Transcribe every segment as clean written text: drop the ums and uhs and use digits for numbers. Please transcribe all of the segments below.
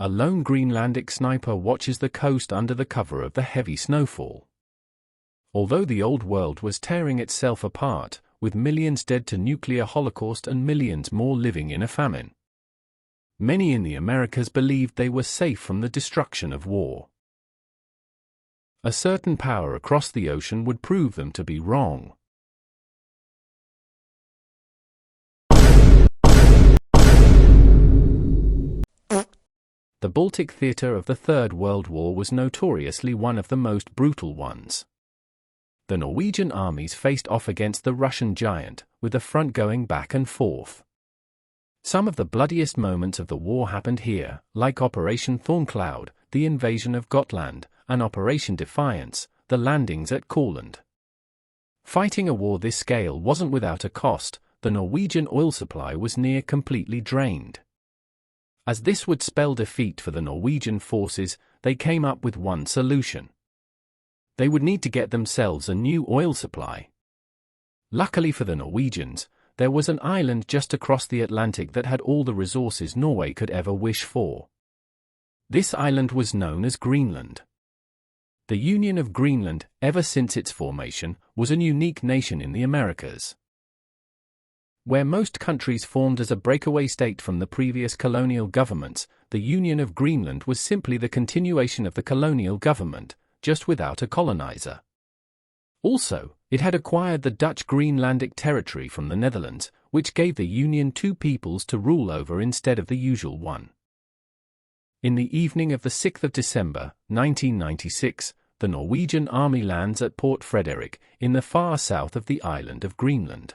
A lone Greenlandic sniper watches the coast under the cover of the heavy snowfall. Although the old world was tearing itself apart, with millions dead to nuclear holocaust and millions more living in a famine, many in the Americas believed they were safe from the destruction of war. A certain power across the ocean would prove them to be wrong. The Baltic theatre of the Third World War was notoriously one of the most brutal ones. The Norwegian armies faced off against the Russian giant, with the front going back and forth. Some of the bloodiest moments of the war happened here, like Operation Thorncloud, the invasion of Gotland, and Operation Defiance, the landings at Courland. Fighting a war this scale wasn't without a cost. The Norwegian oil supply was near completely drained. As this would spell defeat for the Norwegian forces, they came up with one solution. They would need to get themselves a new oil supply. Luckily for the Norwegians, there was an island just across the Atlantic that had all the resources Norway could ever wish for. This island was known as Greenland. The Union of Greenland, ever since its formation, was a unique nation in the Americas. Where most countries formed as a breakaway state from the previous colonial governments, the Union of Greenland was simply the continuation of the colonial government, just without a colonizer. Also, it had acquired the Dutch Greenlandic territory from the Netherlands, which gave the Union two peoples to rule over instead of the usual one. In the evening of the 6th of December, 1996, the Norwegian army lands at Port Frederick, in the far south of the island of Greenland.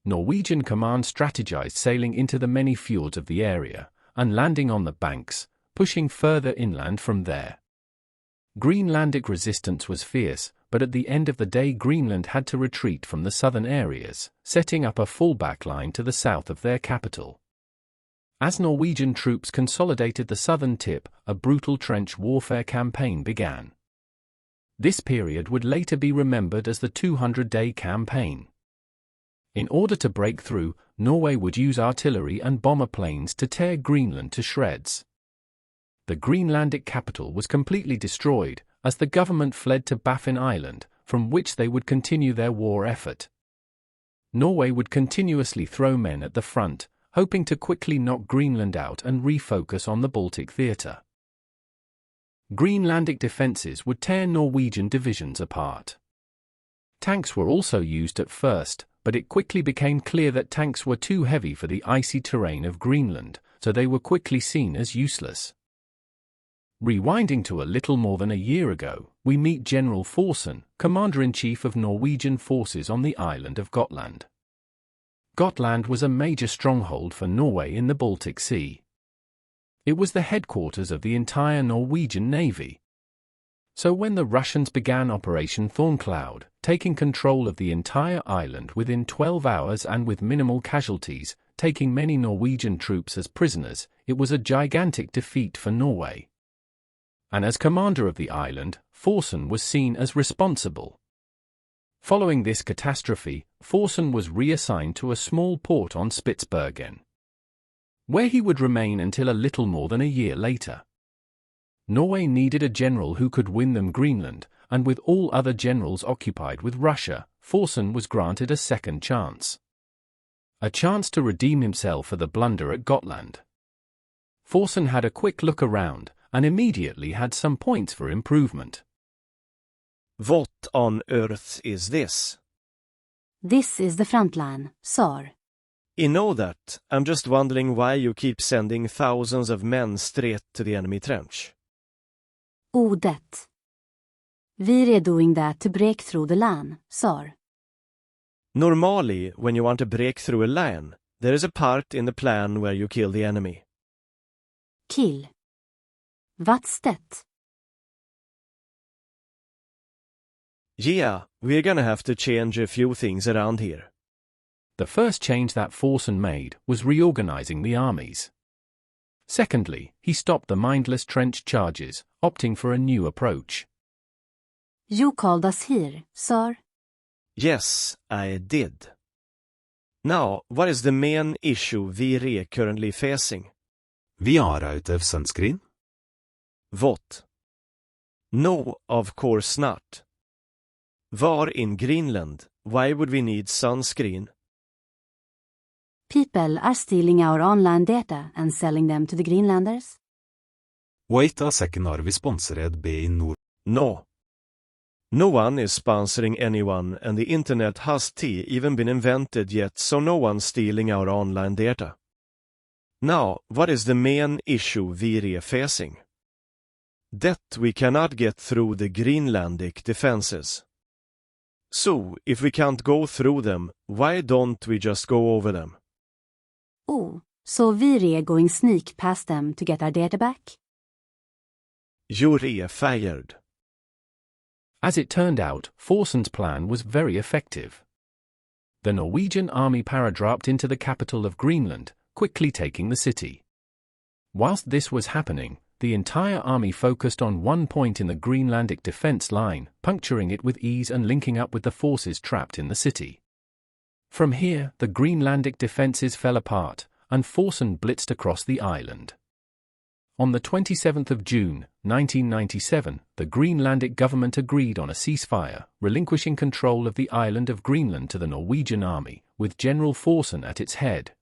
Norwegian command strategized sailing into the many fjords of the area, and landing on the banks, pushing further inland from there. Greenlandic resistance was fierce, but at the end of the day Greenland had to retreat from the southern areas, setting up a fallback line to the south of their capital. As Norwegian troops consolidated the southern tip, a brutal trench warfare campaign began. This period would later be remembered as the 200-day campaign. In order to break through, Norway would use artillery and bomber planes to tear Greenland to shreds. The Greenlandic capital was completely destroyed, as the government fled to Baffin Island, from which they would continue their war effort. Norway would continuously throw men at the front, hoping to quickly knock Greenland out and refocus on the Baltic theatre. Greenlandic defences would tear Norwegian divisions apart. Tanks were also used at first, but it quickly became clear that tanks were too heavy for the icy terrain of Greenland, so they were quickly seen as useless. Rewinding to a little more than a year ago, we meet General Forsen, Commander-in-Chief of Norwegian forces on the island of Gotland. Gotland was a major stronghold for Norway in the Baltic Sea. It was the headquarters of the entire Norwegian Navy. So when the Russians began Operation Thorncloud, taking control of the entire island within 12 hours and with minimal casualties, taking many Norwegian troops as prisoners, it was a gigantic defeat for Norway. And as commander of the island, Forsen was seen as responsible. Following this catastrophe, Forsen was reassigned to a small port on Spitsbergen, where he would remain until a little more than a year later. Norway needed a general who could win them Greenland, and with all other generals occupied with Russia, Forsen was granted a second chance. A chance to redeem himself for the blunder at Gotland. Forsen had a quick look around, and immediately had some points for improvement. What on earth is this? This is the front line, Tsar. I know that. I'm just wondering why you keep sending thousands of men straight to the enemy trench. Odet. Vi are doing that to break through the line, Tsar. Normally, when you want to break through a line, there is a part in the plan where you kill the enemy. Kill. What's that? Yeah, we're gonna have to change a few things around here. The first change that Forsen made was reorganizing the armies. Secondly, he stopped the mindless trench charges, opting for a new approach. You called us here, Tsar. Yes, I did. Now, what is the main issue we are currently facing? Vi are out of sunscreen? What? No, of course not. Var in Greenland, why would we need sunscreen? People are stealing our online data and selling them to the Greenlanders. Wait a second, are vi sponsored by Nord? No. No one is sponsoring anyone, and the internet hasn't even been invented yet, so no one's stealing our online data. Now, what is the main issue we're facing? That we cannot get through the Greenlandic defenses. So, if we can't go through them, why don't we just go over them? Oh, so we're going sneak past them to get our data back? You're fired. As it turned out, Forsson's plan was very effective. The Norwegian army paratrooped into the capital of Greenland, quickly taking the city. Whilst this was happening, the entire army focused on one point in the Greenlandic defense line, puncturing it with ease and linking up with the forces trapped in the city. From here, the Greenlandic defenses fell apart, and Forsson blitzed across the island. On the 27th of June, 1997, the Greenlandic government agreed on a ceasefire, relinquishing control of the island of Greenland to the Norwegian army, with General Forsson at its head.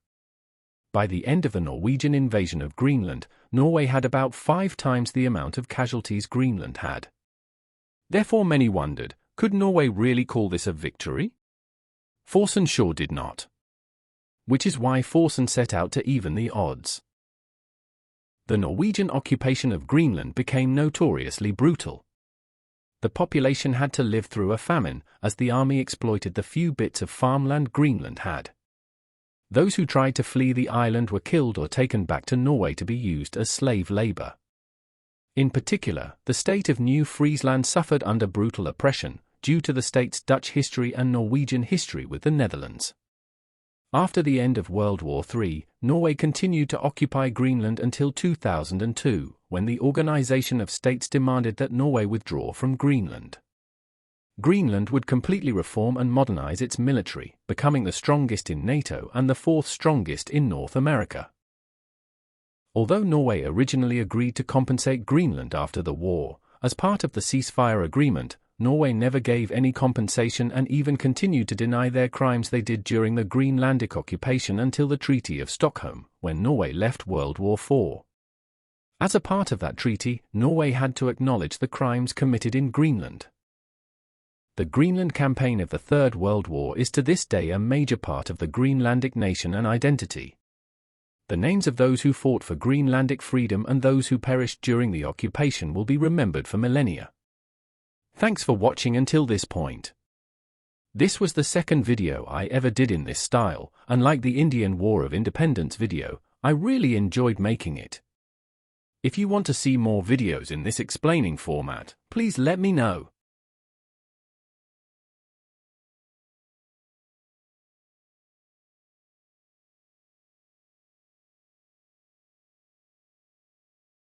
By the end of the Norwegian invasion of Greenland, Norway had about 5 times the amount of casualties Greenland had. Therefore many wondered, could Norway really call this a victory? Forsson sure did not. Which is why Forsson set out to even the odds. The Norwegian occupation of Greenland became notoriously brutal. The population had to live through a famine, as the army exploited the few bits of farmland Greenland had. Those who tried to flee the island were killed or taken back to Norway to be used as slave labor. In particular, the state of New Friesland suffered under brutal oppression, due to the state's Dutch history and Norwegian history with the Netherlands. After the end of World War III, Norway continued to occupy Greenland until 2002, when the Organization of States demanded that Norway withdraw from Greenland. Greenland would completely reform and modernize its military, becoming the strongest in NATO and the 4th strongest in North America. Although Norway originally agreed to compensate Greenland after the war, as part of the ceasefire agreement, Norway never gave any compensation and even continued to deny their crimes they did during the Greenlandic occupation until the Treaty of Stockholm, when Norway left World War IV. As a part of that treaty, Norway had to acknowledge the crimes committed in Greenland. The Greenland campaign of the Third World War is to this day a major part of the Greenlandic nation and identity. The names of those who fought for Greenlandic freedom and those who perished during the occupation will be remembered for millennia. Thanks for watching until this point. This was the second video I ever did in this style, and like the Indian War of Independence video, I really enjoyed making it. If you want to see more videos in this explaining format, please let me know.